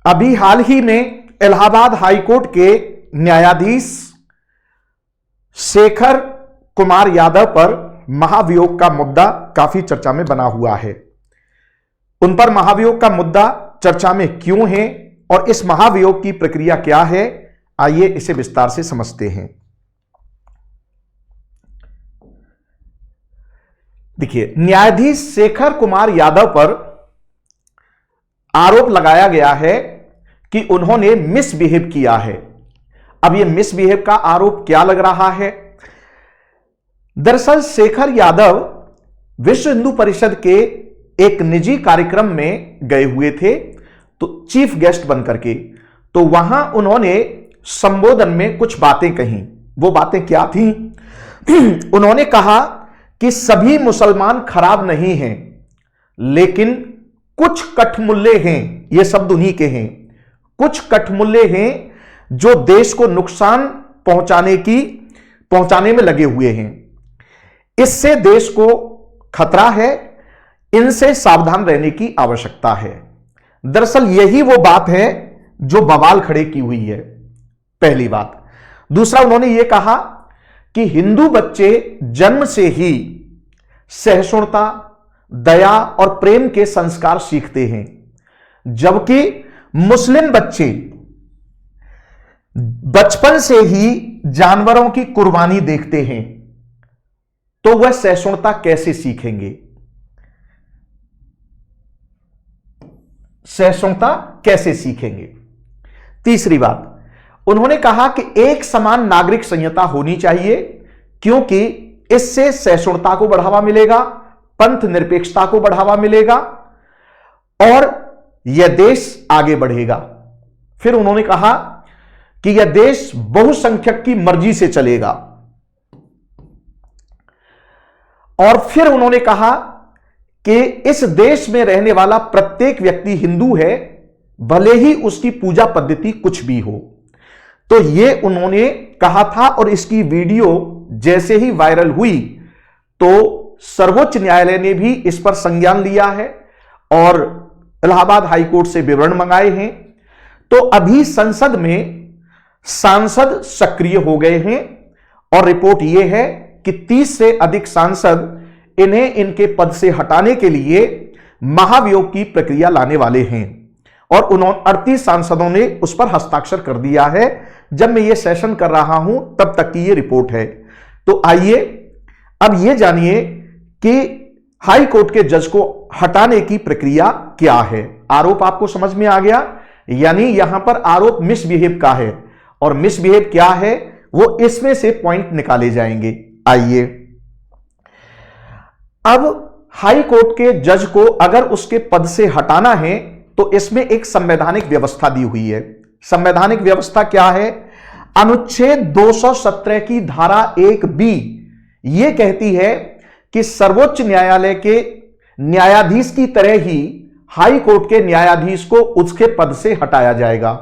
अभी हाल ही में इलाहाबाद हाईकोर्ट के न्यायाधीश शेखर कुमार यादव पर महाभियोग का मुद्दा काफी चर्चा में बना हुआ है। उन पर महाभियोग का मुद्दा चर्चा में क्यों है और इस महाभियोग की प्रक्रिया क्या है, आइए इसे विस्तार से समझते हैं। देखिए, न्यायाधीश शेखर कुमार यादव पर आरोप लगाया गया है कि उन्होंने मिसबिहेव किया है। अब यह मिसबिहेव का आरोप क्या लग रहा है? दरअसल शेखर यादव विश्व हिंदू परिषद के एक निजी कार्यक्रम में गए हुए थे, तो चीफ गेस्ट बनकर के, तो वहां उन्होंने संबोधन में कुछ बातें कही। वो बातें क्या थी? उन्होंने कहा कि सभी मुसलमान खराब नहीं हैं, लेकिन कुछ कठमुल्ले हैं, ये शब्द उन्हीं के हैं, कुछ कठमुल्ले हैं जो देश को नुकसान पहुंचाने में लगे हुए हैं। इससे देश को खतरा है, इनसे सावधान रहने की आवश्यकता है। दरअसल यही वो बात है जो बवाल खड़े की हुई है, पहली बात। दूसरा, उन्होंने ये कहा कि हिंदू बच्चे जन्म से ही सहिष्णुता, दया और प्रेम के संस्कार सीखते हैं, जबकि मुस्लिम बच्चे बचपन से ही जानवरों की कुर्बानी देखते हैं, तो वह सहिष्णुता कैसे सीखेंगे? सहिष्णुता कैसे सीखेंगे? तीसरी बात, उन्होंने कहा कि एक समान नागरिक संहिता होनी चाहिए, क्योंकि इससे सहिष्णुता को बढ़ावा मिलेगा, पंथ निरपेक्षता को बढ़ावा मिलेगा और यह देश आगे बढ़ेगा। फिर उन्होंने कहा कि यह देश बहुसंख्यक की मर्जी से चलेगा। और फिर उन्होंने कहा कि इस देश में रहने वाला प्रत्येक व्यक्ति हिंदू है, भले ही उसकी पूजा पद्धति कुछ भी हो। तो यह उन्होंने कहा था और इसकी वीडियो जैसे ही वायरल हुई तो सर्वोच्च न्यायालय ने भी इस पर संज्ञान लिया है और इलाहाबाद हाईकोर्ट से विवरण मंगाए हैं। तो अभी संसद में सांसद सक्रिय हो गए हैं और रिपोर्ट यह है कि 30 से अधिक सांसद इन्हें इनके पद से हटाने के लिए महाभियोग की प्रक्रिया लाने वाले हैं और 38 सांसदों ने उस पर हस्ताक्षर कर दिया है। जब मैं ये सेशन कर रहा हूं तब तक की ये रिपोर्ट है। तो आइए अब ये जानिए कि हाई कोर्ट के जज को हटाने की प्रक्रिया क्या है। आरोप आपको समझ में आ गया, यानी यहां पर आरोप मिसबिहेव का है और मिसबिहेव क्या है वो इसमें से पॉइंट निकाले जाएंगे। आइए, अब हाई कोर्ट के जज को अगर उसके पद से हटाना है तो इसमें एक संवैधानिक व्यवस्था दी हुई है। संवैधानिक व्यवस्था क्या है? अनुच्छेद 217 की धारा 1B यह कहती है कि सर्वोच्च न्यायालय के न्यायाधीश की तरह ही हाई कोर्ट के न्यायाधीश को उसके पद से हटाया जाएगा।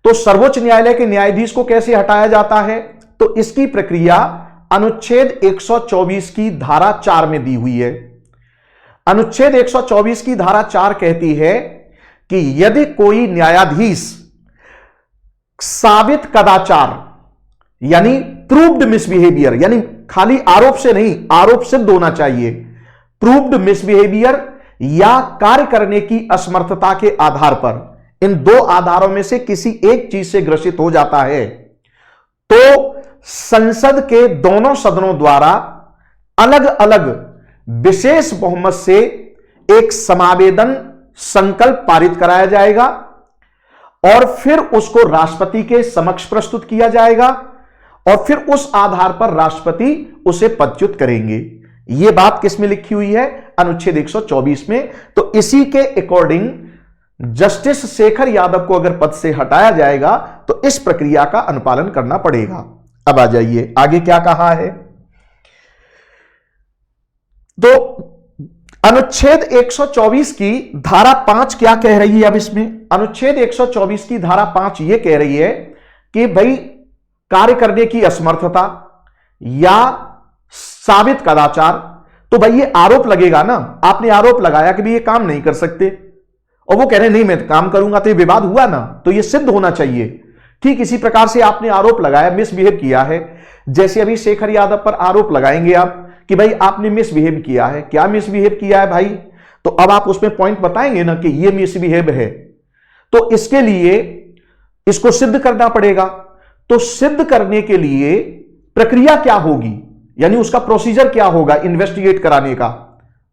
तो सर्वोच्च न्यायालय के न्यायाधीश को कैसे हटाया जाता है? तो इसकी प्रक्रिया अनुच्छेद 124 की धारा 4 में दी हुई है। अनुच्छेद 124 की धारा 4 कहती है कि यदि कोई न्यायाधीश साबित कदाचार यानी प्रूव्ड मिसबिहेवियर, यानी खाली आरोप से नहीं, आरोप सिद्ध होना चाहिए, प्रूव्ड मिसबिहेवियर या कार्य करने की असमर्थता के आधार पर, इन दो आधारों में से किसी एक चीज से ग्रसित हो जाता है, तो संसद के दोनों सदनों द्वारा अलग अलग विशेष बहुमत से एक समावेदन संकल्प पारित कराया जाएगा और फिर उसको राष्ट्रपति के समक्ष प्रस्तुत किया जाएगा और फिर उस आधार पर राष्ट्रपति उसे पदच्युत करेंगे। यह बात किस में लिखी हुई है? अनुच्छेद 124 में। तो इसी के अकॉर्डिंग जस्टिस शेखर यादव को अगर पद से हटाया जाएगा तो इस प्रक्रिया का अनुपालन करना पड़ेगा। अब आ जाइए आगे क्या कहा है। तो अनुच्छेद 124 की धारा 5 क्या कह रही है? अब इसमें अनुच्छेद 124 की धारा 5 यह कह रही है कि भाई कार्य करने की असमर्थता या साबित कदाचार, तो भाई ये आरोप लगेगा ना, आपने आरोप लगाया कि भाई ये काम नहीं कर सकते और वो कह रहे हैं नहीं मैं काम करूंगा, तो ये विवाद हुआ ना, तो ये सिद्ध होना चाहिए। ठीक इसी प्रकार से आपने आरोप लगाया, मिसबिहेव किया है, जैसे अभी शेखर यादव पर आरोप लगाएंगे आप कि भाई आपने मिसबिहेव किया है, क्या मिसबिहेव किया है भाई, तो अब आप उसमें पॉइंट बताएंगे ना कि ये मिसबिहेव है, तो इसके लिए इसको सिद्ध करना पड़ेगा। तो सिद्ध करने के लिए प्रक्रिया क्या होगी, यानी उसका प्रोसीजर क्या होगा इन्वेस्टिगेट कराने का,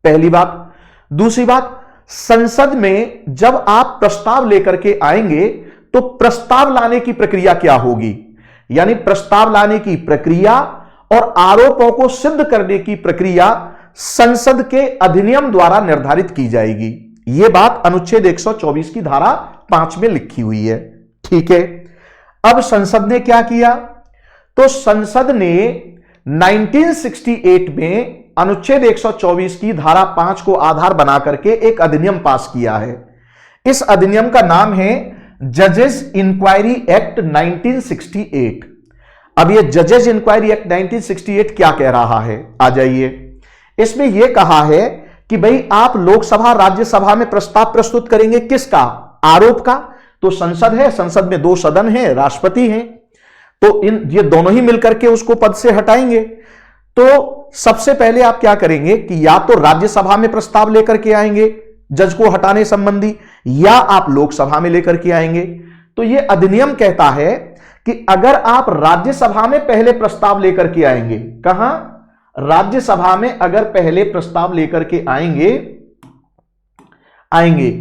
पहली बात। दूसरी बात, संसद में जब आप प्रस्ताव लेकर के आएंगे तो प्रस्ताव लाने की प्रक्रिया क्या होगी, यानी प्रस्ताव लाने की प्रक्रिया और आरोपों को सिद्ध करने की प्रक्रिया संसद के अधिनियम द्वारा निर्धारित की जाएगी। यह बात अनुच्छेद 124 की धारा 5 में लिखी हुई है। ठीक है, अब संसद ने क्या किया, तो संसद ने 1968 में अनुच्छेद 124 की धारा 5 को आधार बना करके एक अधिनियम पास किया है। इस अधिनियम का नाम है जजेस इंक्वायरी एक्ट 1968। अब ये जजेस इंक्वायरी एक्ट 1968 क्या कह रहा है, आ जाइए। इसमें यह कहा है कि भाई आप लोकसभा राज्यसभा में प्रस्ताव प्रस्तुत करेंगे, किसका, आरोप का। तो संसद है, संसद में 2 सदन है, राष्ट्रपति हैं, तो ये दोनों ही मिलकर के उसको पद से हटाएंगे। तो सबसे पहले आप क्या करेंगे कि या तो राज्यसभा में प्रस्ताव लेकर के आएंगे जज को हटाने संबंधी, या आप लोकसभा में लेकर के आएंगे। तो यह अधिनियम कहता है कि अगर आप राज्यसभा में पहले प्रस्ताव लेकर के आएंगे, कहां, राज्यसभा में अगर पहले प्रस्ताव लेकर के आएंगे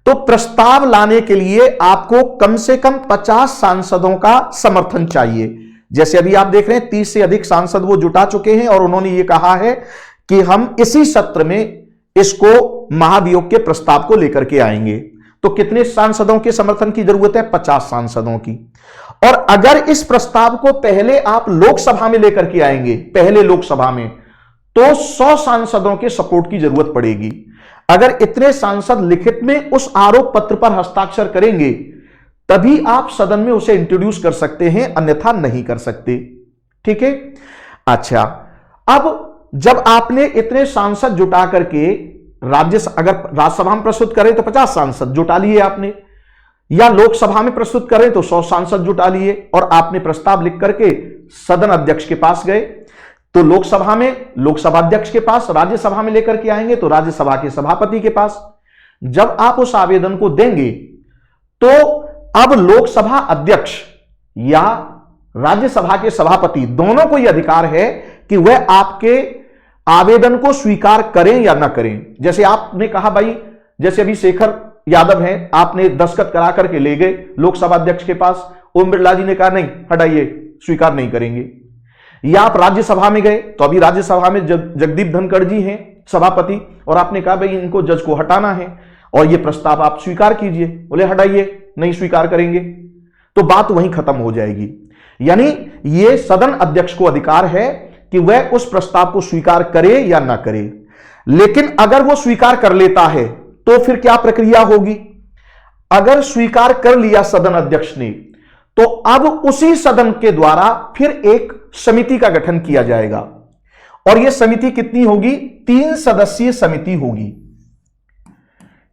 तो प्रस्ताव लाने के लिए आपको कम से कम 50 सांसदों का समर्थन चाहिए। जैसे अभी आप देख रहे हैं 30 से अधिक सांसद वो जुटा चुके हैं और उन्होंने ये कहा है कि हम इसी सत्र में इसको महाभियोग के प्रस्ताव को लेकर के आएंगे। तो कितने सांसदों के समर्थन की जरूरत है, 50 सांसदों की। और अगर इस प्रस्ताव को पहले आप लोकसभा में लेकर के आएंगे, पहले लोकसभा में, तो 100 सांसदों के सपोर्ट की जरूरत पड़ेगी। अगर इतने सांसद लिखित में उस आरोप पत्र पर हस्ताक्षर करेंगे तभी आप सदन में उसे इंट्रोड्यूस कर सकते हैं, अन्यथा नहीं कर सकते। ठीक है, अच्छा, अब जब आपने इतने सांसद जुटा करके अगर राज्यसभा में प्रस्तुत करें तो 50 सांसद जुटा लिए आपने, या लोकसभा में प्रस्तुत करें तो 100 सांसद जुटा लिए, और आपने प्रस्ताव लिख करके सदन अध्यक्ष के पास गए, तो लोकसभा में लोकसभा अध्यक्ष के पास, राज्यसभा में लेकर के आएंगे तो राज्यसभा के सभापति के पास। जब आप उस आवेदन को देंगे तो अब लोकसभा अध्यक्ष या राज्यसभा के सभापति दोनों को यह अधिकार है कि वह आपके आवेदन को स्वीकार करें या ना करें। जैसे आपने कहा भाई, जैसे अभी शेखर यादव हैं, आपने दस्तखत करा करके ले गए लोकसभा अध्यक्ष के पास, ओम बिरला जी ने कहा नहीं हटाइए, स्वीकार नहीं करेंगे। या आप राज्यसभा में गए, तो अभी राज्यसभा में जगदीप धनखड़ जी हैं सभापति, और आपने कहा भाई इनको जज को हटाना है और ये प्रस्ताव आप स्वीकार कीजिए, बोले हटाइए, नहीं स्वीकार करेंगे, तो बात वहीं खत्म हो जाएगी। यानी ये सदन अध्यक्ष को अधिकार है कि वह उस प्रस्ताव को स्वीकार करे या ना करे। लेकिन अगर वो स्वीकार कर लेता है तो फिर क्या प्रक्रिया होगी, अगर स्वीकार कर लिया सदन अध्यक्ष ने तो अब उसी सदन के द्वारा फिर एक समिति का गठन किया जाएगा, और यह समिति कितनी होगी, 3 सदस्यीय समिति होगी।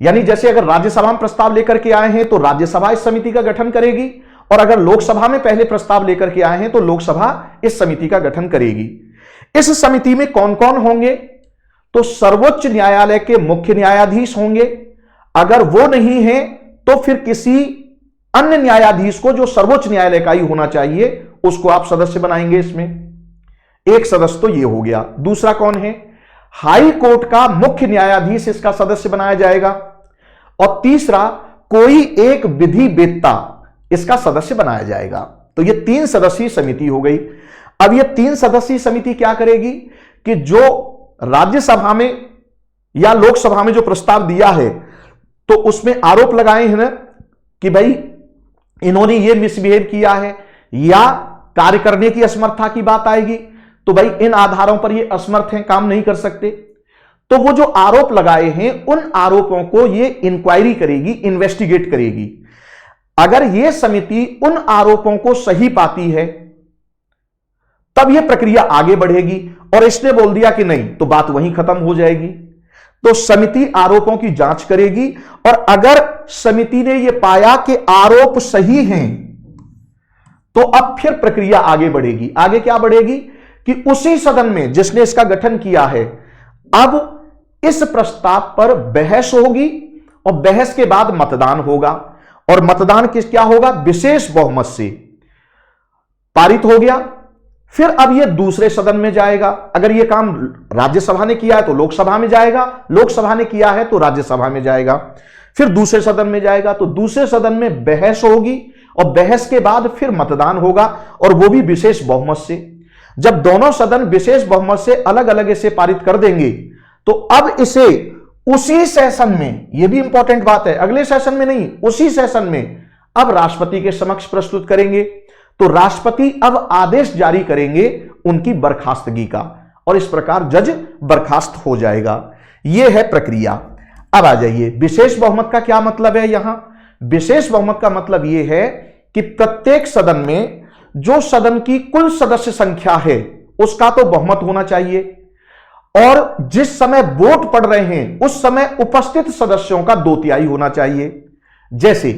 यानी जैसे अगर राज्यसभा में प्रस्ताव लेकर के आए हैं तो राज्यसभा इस समिति का गठन करेगी, और अगर लोकसभा में पहले प्रस्ताव लेकर के आए हैं तो लोकसभा इस समिति का गठन करेगी। इस समिति में कौन कौन होंगे, तो सर्वोच्च न्यायालय के मुख्य न्यायाधीश होंगे, अगर वो नहीं है तो फिर किसी अन्य न्यायाधीश को जो सर्वोच्च न्यायालय का ही होना चाहिए उसको आप सदस्य बनाएंगे। इसमें एक सदस्य तो ये हो गया। दूसरा कौन है, हाई कोर्ट का मुख्य न्यायाधीश इसका सदस्य बनाया जाएगा, और तीसरा कोई एक विधि वेत्ता इसका सदस्य बनाया जाएगा। तो ये 3 सदस्यीय समिति हो गई। अब ये 3 सदस्यीय समिति क्या करेगी कि जो राज्यसभा में या लोकसभा में जो प्रस्ताव दिया है तो उसमें आरोप लगाए हैं ना कि भाई इन्होंने ये मिसबिहेव किया है या कार्य करने की असमर्थता की बात आएगी, तो भाई इन आधारों पर ये असमर्थ हैं, काम नहीं कर सकते, तो वो जो आरोप लगाए हैं उन आरोपों को ये इंक्वायरी करेगी, इन्वेस्टिगेट करेगी। अगर ये समिति उन आरोपों को सही पाती है तब यह प्रक्रिया आगे बढ़ेगी, और इसने बोल दिया कि नहीं तो बात वहीं खत्म हो जाएगी। तो समिति आरोपों की जांच करेगी और अगर समिति ने यह पाया कि आरोप सही हैं तो अब फिर प्रक्रिया आगे बढ़ेगी। आगे क्या बढ़ेगी कि उसी सदन में जिसने इसका गठन किया है, अब इस प्रस्ताव पर बहस होगी और बहस के बाद मतदान होगा और मतदान क्या होगा, विशेष बहुमत से पारित हो गया। फिर अब यह दूसरे सदन में जाएगा। अगर यह काम राज्यसभा ने किया है तो लोकसभा में जाएगा, लोकसभा ने किया है तो राज्यसभा में जाएगा, फिर दूसरे सदन में जाएगा तो दूसरे सदन में बहस होगी और बहस के बाद फिर मतदान होगा और वो भी विशेष बहुमत से। जब दोनों सदन विशेष बहुमत से अलग अलग इसे पारित कर देंगे तो अब इसे उसी सेशन में, यह भी इंपॉर्टेंट बात है, अगले सेशन में नहीं, उसी सेशन में अब राष्ट्रपति के समक्ष प्रस्तुत करेंगे। तो राष्ट्रपति अब आदेश जारी करेंगे उनकी बर्खास्तगी का और इस प्रकार जज बर्खास्त हो जाएगा। यह है प्रक्रिया। अब आ जाइए, विशेष बहुमत का क्या मतलब है। यहां विशेष बहुमत का मतलब यह है कि प्रत्येक सदन में जो सदन की कुल सदस्य संख्या है उसका तो बहुमत होना चाहिए और जिस समय वोट पड़ रहे हैं उस समय उपस्थित सदस्यों का 2/3 होना चाहिए। जैसे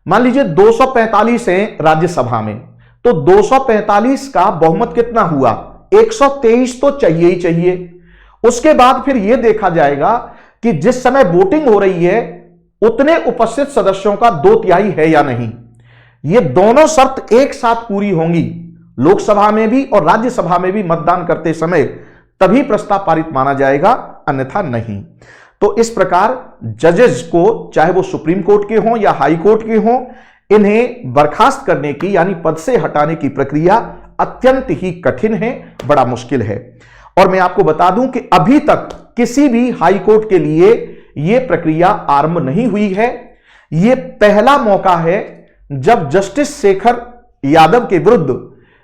मान लीजिए 245 हैं राज्यसभा में, तो 245 का बहुमत कितना हुआ, 123 तो चाहिए ही चाहिए। उसके बाद फिर यह देखा जाएगा कि जिस समय वोटिंग हो रही है उतने उपस्थित सदस्यों का 2/3 है या नहीं। ये दोनों शर्त एक साथ पूरी होंगी लोकसभा में भी और राज्यसभा में भी मतदान करते समय, तभी प्रस्ताव पारित माना जाएगा, अन्यथा नहीं। तो इस प्रकार जजेस को, चाहे वो सुप्रीम कोर्ट के हों या हाई कोर्ट के हों, इन्हें बर्खास्त करने की यानी पद से हटाने की प्रक्रिया अत्यंत ही कठिन है, बड़ा मुश्किल है। और मैं आपको बता दूं कि अभी तक किसी भी हाई कोर्ट के लिए यह प्रक्रिया आरंभ नहीं हुई है। यह पहला मौका है जब जस्टिस शेखर यादव के विरुद्ध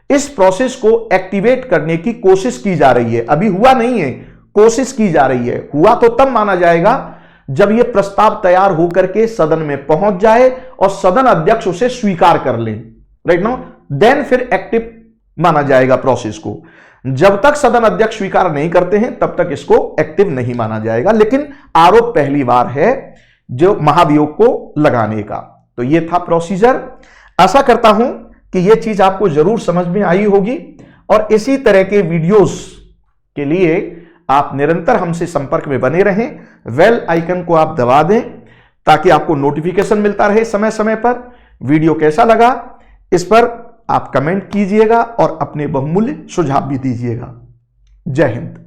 इस प्रोसेस को एक्टिवेट करने की कोशिश की जा रही है। अभी हुआ नहीं है, कोशिश की जा रही है। हुआ तो तब माना जाएगा जब यह प्रस्ताव तैयार होकर के सदन में पहुंच जाए और सदन अध्यक्ष उसे स्वीकार कर ले, राइट नाउ, देन फिर एक्टिव माना जाएगा प्रोसेस को। जब तक सदन अध्यक्ष स्वीकार नहीं करते हैं तब तक इसको एक्टिव नहीं माना जाएगा। लेकिन आरोप पहली बार है जो महाभियोग को लगाने का। तो यह था प्रोसीजर। आशा करता हूं कि यह चीज आपको जरूर समझ में आई होगी और इसी तरह के वीडियोस के लिए आप निरंतर हमसे संपर्क में बने रहें। बेल आइकन को आप दबा दें ताकि आपको नोटिफिकेशन मिलता रहे समय समय पर। वीडियो कैसा लगा इस पर आप कमेंट कीजिएगा और अपने बहुमूल्य सुझाव भी दीजिएगा। जय हिंद।